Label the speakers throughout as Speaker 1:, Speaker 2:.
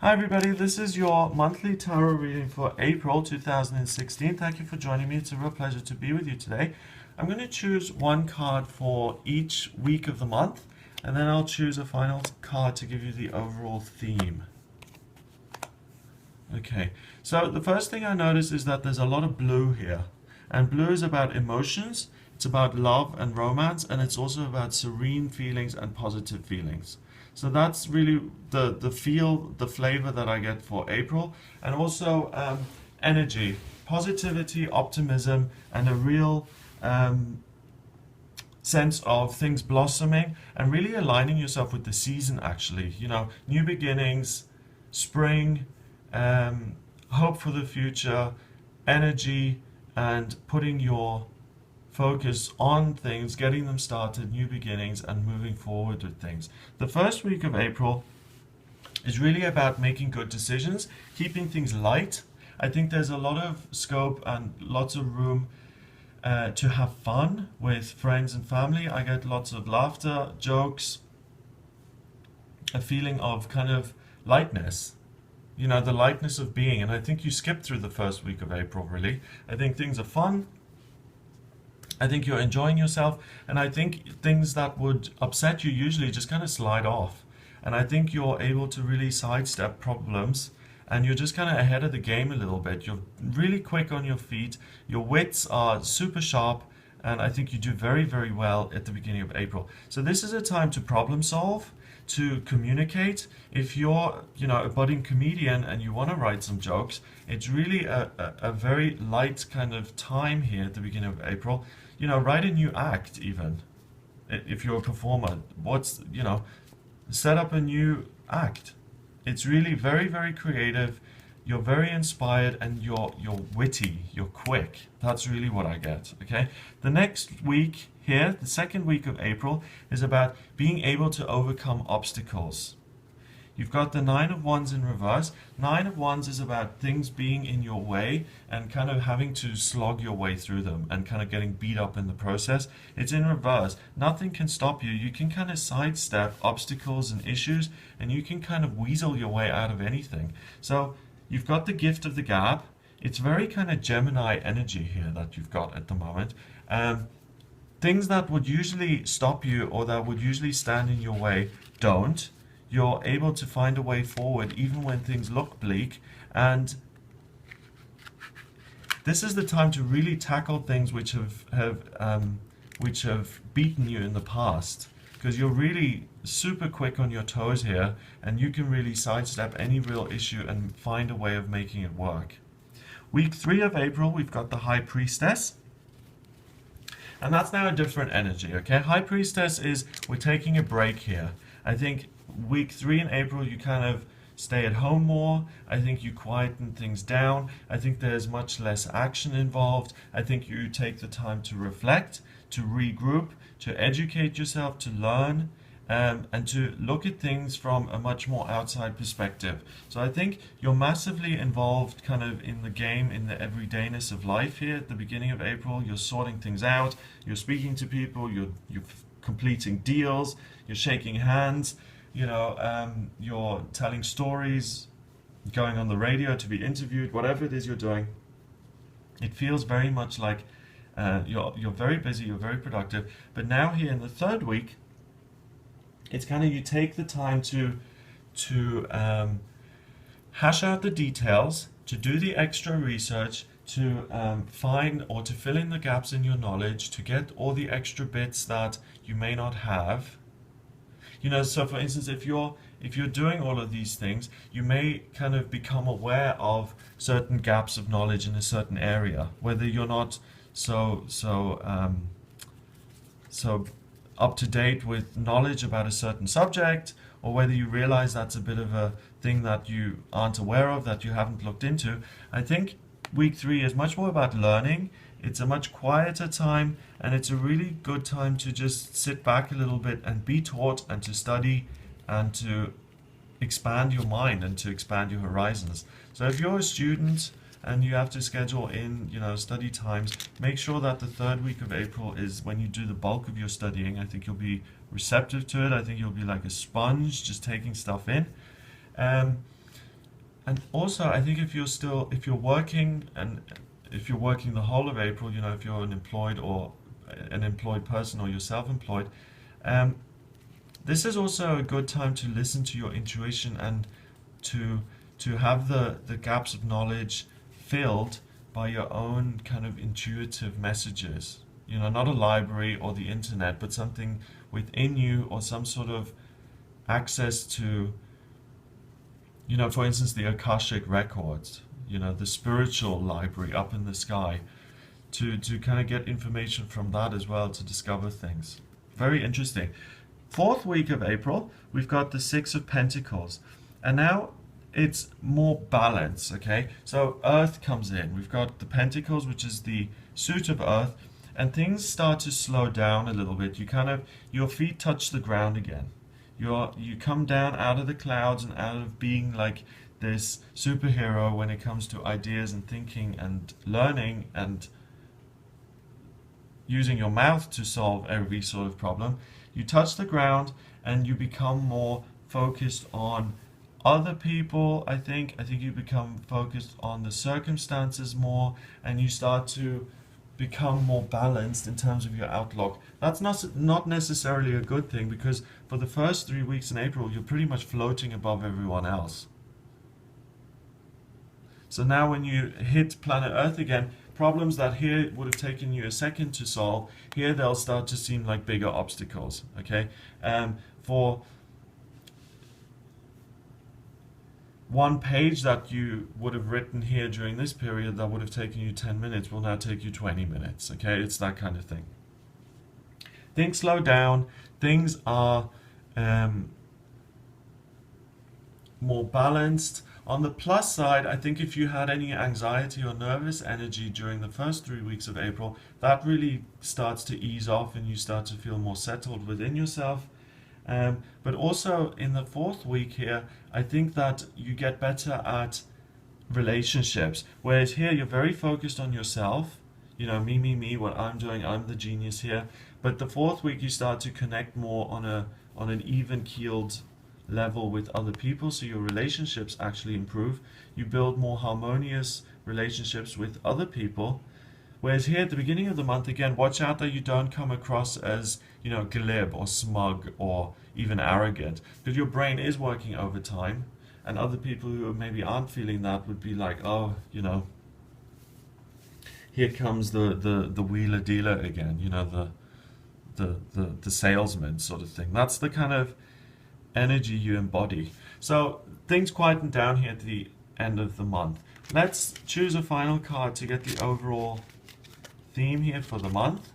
Speaker 1: Hi everybody, this is your monthly tarot reading for April 2016. Thank you for joining me. It's a real pleasure to be with you today. I'm going to choose one card for each week of the month, and then I'll choose a final card to give you the overall theme. Okay, so the first thing I notice is that there's a lot of blue here, and blue is about emotions, it's about love and romance, and it's also about serene feelings and positive feelings. So that's really the flavor that I get for April, and also energy, positivity, optimism, and a real sense of things blossoming and really aligning yourself with the season. Actually, new beginnings, spring, hope for the future, energy, and putting your focus on things, getting them started, new beginnings, and moving forward with things. The first week of April is really about making good decisions, keeping things light. I think there's a lot of scope and lots of room to have fun with friends and family. I get lots of laughter, jokes, a feeling of kind of lightness. The lightness of being. And I think you skip through the first week of April, really. I think things are fun. I think you're enjoying yourself, and I think things that would upset you usually just kind of slide off. And I think you're able to really sidestep problems, and you're just kind of ahead of the game a little bit. You're really quick on your feet, your wits are super sharp, and I think you do very, very well at the beginning of April. So this is a time to problem solve, to communicate. If you're, a budding comedian and you want to write some jokes, it's really a very light kind of time here at the beginning of April. Write a new act even. If you're a performer, set up a new act. It's really very, very creative. You're very inspired, and you're witty, you're quick. That's really what I get, okay? The next week here, the second week of April, is about being able to overcome obstacles. You've got the Nine of Wands in reverse. Nine of Wands is about things being in your way and kind of having to slog your way through them and kind of getting beat up in the process. It's in reverse. Nothing can stop you. You can kind of sidestep obstacles and issues, and you can kind of weasel your way out of anything. So you've got the gift of the gab. It's very kind of Gemini energy here that you've got at the moment. Things that would usually stop you or that would usually stand in your way don't. You're able to find a way forward even when things look bleak, and this is the time to really tackle things which have beaten you in the past, because you're really super quick on your toes here, and you can really sidestep any real issue and find a way of making it work. Week 3 of April, we've got the High Priestess. And that's now a different energy, okay? High Priestess is, we're taking a break here. I think week 3 in April, you kind of stay at home more. I think you quieten things down. I think there's much less action involved. I think you take the time to reflect, to regroup, to educate yourself, to learn, and to look at things from a much more outside perspective. So I think you're massively involved kind of in the game, in the everydayness of life here at the beginning of April. You're sorting things out, you're speaking to people, you're completing deals, you're shaking hands, you're telling stories, going on the radio to be interviewed, whatever it is you're doing. It feels very much like you're very busy, you're very productive. But now here in the third week, it's kind of you take the time to hash out the details, to do the extra research, to find or to fill in the gaps in your knowledge, to get all the extra bits that you may not have. So for instance, if you're doing all of these things, you may kind of become aware of certain gaps of knowledge in a certain area, whether you're not so up to date with knowledge about a certain subject, or whether you realize that's a bit of a thing that you aren't aware of, that you haven't looked into. I think week 3 is much more about learning. It's a much quieter time, and it's a really good time to just sit back a little bit and be taught and to study and to expand your mind and to expand your horizons. So if you're a student and you have to schedule in, study times, make sure that the third week of April is when you do the bulk of your studying. I think you'll be receptive to it. I think you'll be like a sponge, just taking stuff in. And also, I think if you're working, and if you're working the whole of April, if you're an employed or an employed person, or you're self-employed, um, this is also a good time to listen to your intuition, and to have the gaps of knowledge filled by your own kind of intuitive messages. Not a library or the internet, but something within you, or some sort of access to, for instance, the Akashic records, the spiritual library up in the sky, to kind of get information from that as well, to discover things. Very interesting. Fourth week of April, we've got the Six of Pentacles. And now it's more balance, okay? So Earth comes in. We've got the Pentacles, which is the suit of Earth, and things start to slow down a little bit. Your feet touch the ground again. You come down out of the clouds, and out of being like this superhero when it comes to ideas and thinking and learning and using your mouth to solve every sort of problem. You touch the ground, and you become more focused on other people. I think you become focused on the circumstances more, and you start to become more balanced in terms of your outlook. That's not necessarily a good thing, because for the first 3 weeks in April, you're pretty much floating above everyone else. So now when you hit planet Earth again, problems that here would have taken you a second to solve, here they'll start to seem like bigger obstacles, okay? For one page that you would have written here during this period that would have taken you 10 minutes will now take you 20 minutes, okay? It's that kind of thing. Things slow down, things are more balanced. On the plus side, I think if you had any anxiety or nervous energy during the first 3 weeks of April, that really starts to ease off, and you start to feel more settled within yourself. But also in the fourth week here, I think that you get better at relationships. Whereas here you're very focused on yourself, me, what I'm doing, I'm the genius here. But the fourth week you start to connect more on an even keeled level with other people, so your relationships actually improve. You build more harmonious relationships with other people. Whereas here at the beginning of the month, again, watch out that you don't come across as, glib or smug or even arrogant, because your brain is working overtime, and other people who maybe aren't feeling that would be like, oh, here comes the wheeler dealer again, the salesman sort of thing. That's the kind of energy you embody. So things quieten down here at the end of the month. Let's choose a final card to get the overall theme here for the month.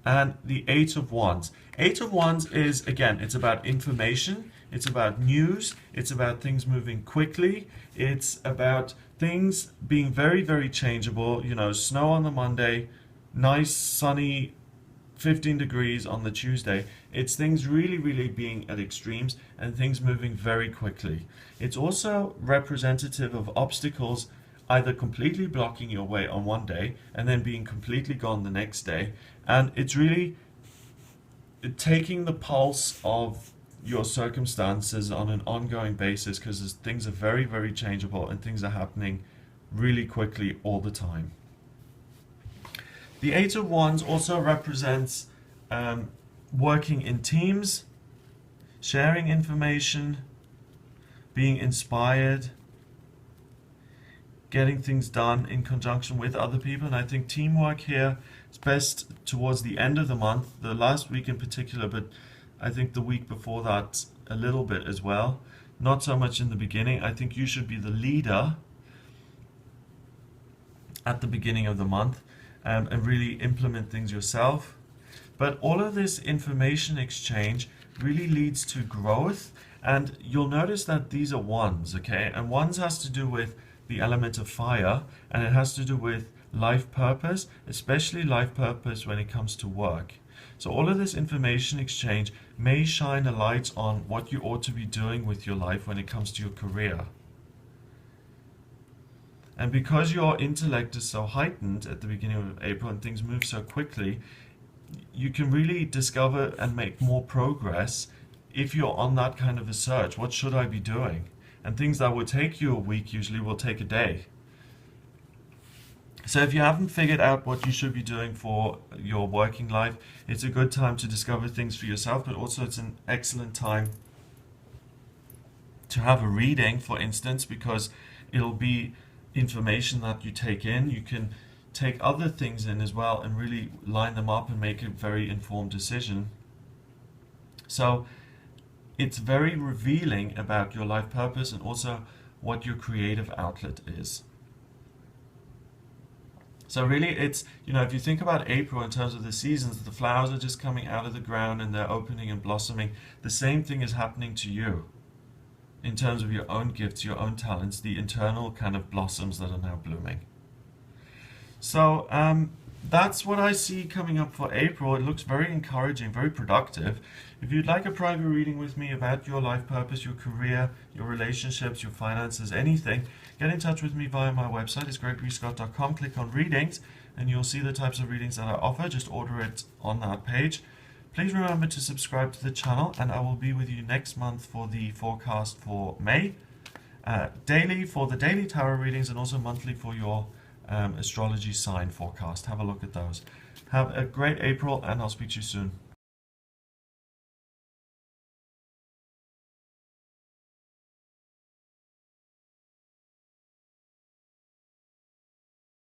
Speaker 1: And the Eight of Wands. Eight of Wands is, again, it's about information, it's about news, it's about things moving quickly, it's about things being very, very changeable. Snow on the Monday, nice sunny 15 degrees on the Tuesday. It's things really, really being at extremes, and things moving very quickly. It's also representative of obstacles either completely blocking your way on one day and then being completely gone the next day. And it's really taking the pulse of your circumstances on an ongoing basis, because things are very, very changeable, and things are happening really quickly all the time. The Eight of Wands also represents working in teams, sharing information, being inspired, getting things done in conjunction with other people. And I think teamwork here is best towards the end of the month, the last week in particular, but I think the week before that a little bit as well. Not so much in the beginning. I think you should be the leader at the beginning of the month, and really implement things yourself. But all of this information exchange really leads to growth, and you'll notice that these are wands, okay? And wands has to do with the element of fire, and it has to do with life purpose, especially life purpose when it comes to work. So all of this information exchange may shine a light on what you ought to be doing with your life when it comes to your career. And because your intellect is so heightened at the beginning of April and things move so quickly, you can really discover and make more progress if you're on that kind of a search. What should I be doing? And things that would take you a week usually will take a day. So if you haven't figured out what you should be doing for your working life, it's a good time to discover things for yourself, but also it's an excellent time to have a reading, for instance, because it'll be information that you take in. You can take other things in as well and really line them up and make a very informed decision. So it's very revealing about your life purpose and also what your creative outlet is. So really it's, if you think about April in terms of the seasons, the flowers are just coming out of the ground and they're opening and blossoming. The same thing is happening to you in terms of your own gifts, your own talents, the internal kind of blossoms that are now blooming. So that's what I see coming up for April. It looks very encouraging, very productive. If you'd like a private reading with me about your life purpose, your career, your relationships, your finances, anything, get in touch with me via my website. It's gregoryscott.com. Click on readings and you'll see the types of readings that I offer. Just order it on that page. Please remember to subscribe to the channel, and I will be with you next month for the forecast for May, daily for the daily tarot readings, and also monthly for your astrology sign forecast. Have a look at those. Have a great April, and I'll speak to you soon.